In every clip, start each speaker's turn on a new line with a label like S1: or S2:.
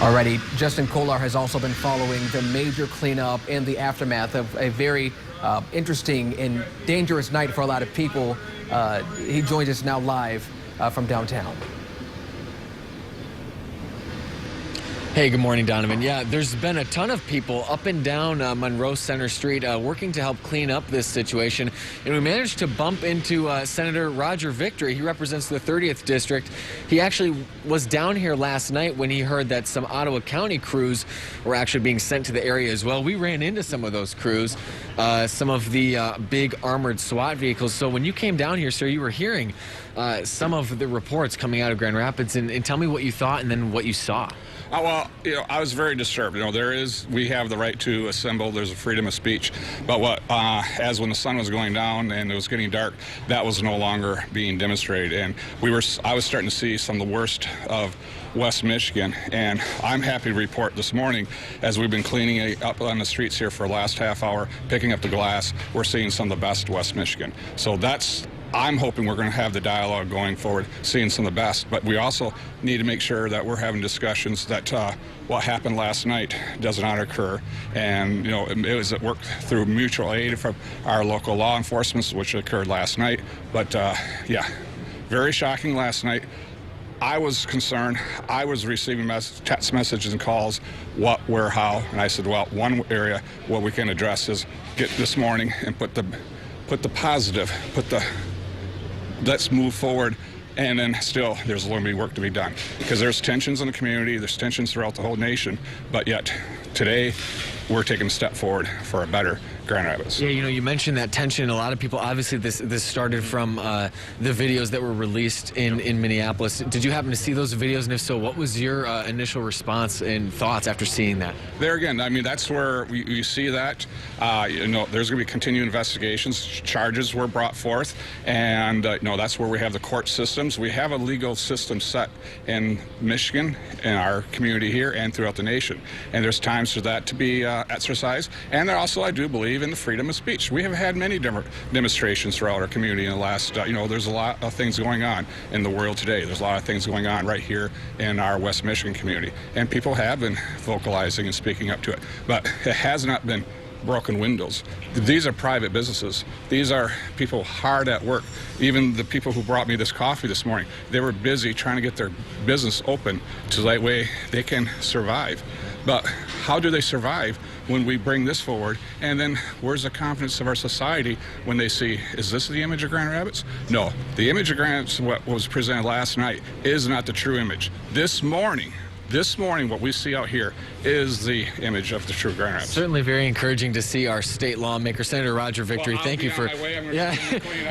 S1: Alrighty, Justin Kolar has also been following the major cleanup in the aftermath of a very interesting and dangerous night for a lot of people. He joins us now live from downtown.
S2: Hey, good morning, Donovan. Yeah, there's been a ton of people up and down Monroe Center Street working to help clean up this situation. And we managed to bump into Senator Roger Victory. He represents the 30th District. He actually was down here last night when he heard that some Ottawa County crews were actually being sent to the area as well. We ran into some of those crews, some of the big armored SWAT vehicles. So when you came down here, sir, you were hearing some of the reports coming out of Grand Rapids. And tell me what you thought and then what you saw.
S3: Well, I was very disturbed. We have the right to assemble. There's a freedom of speech. But as when the sun was going down and it was getting dark, that was no longer being demonstrated. And I was starting to see some of the worst of West Michigan. And I'm happy to report this morning, as we've been cleaning up on the streets here for the last half hour, picking up the glass, we're seeing some of the best West Michigan. So I'm hoping we're going to have the dialogue going forward, seeing some of the best. But we also need to make sure that we're having discussions that what happened last night does not occur. And, it was at work through mutual aid from our local law enforcement, which occurred last night. But, yeah, very shocking last night. I was concerned. I was receiving text messages and calls, what, where, how. And I said, well, one area what we can address is get this morning and put the positive, let's move forward. And then still, there's going to be work to be done, because there's tensions in the community, there's tensions throughout the whole nation, but yet today we're taking a step forward for a better Grand Rapids.
S2: Yeah, you mentioned that tension. A lot of people, obviously this started from the videos that were released in Minneapolis. Did you happen to see those videos? And if so, what was your initial response and thoughts after seeing that?
S3: There again, that's where you see that. There's going to be continued investigations. Charges were brought forth. And, that's where we have the court systems. We have a legal system set in Michigan, in our community here, and throughout the nation. And there's times for that to be exercised. And there also, I do believe, in the freedom of speech. We have had many demonstrations throughout our community in the last, there's a lot of things going on in the world today. There's a lot of things going on right here in our West Michigan community. And people have been vocalizing and speaking up to it. But it has not been broken windows. These are private businesses. These are people hard at work. Even the people who brought me this coffee this morning, they were busy trying to get their business open so that way they can survive. But how do they survive when we bring this forward? And then where's the confidence of our society when they see, is this the image of Grand Rapids? No, the image of Grand Rapids, what was presented last night, is not the true image. This morning, what we see out here is the image of the true Grand Rapids.
S2: Certainly very encouraging to see our state lawmaker, Senator Roger Victory. Thank you for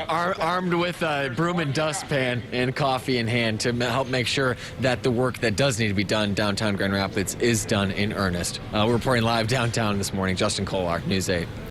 S2: armed with a broom and dustpan and coffee in hand to help make sure that the work that does need to be done downtown Grand Rapids is done in earnest. We're reporting live downtown this morning. Justin Kolar, News 8.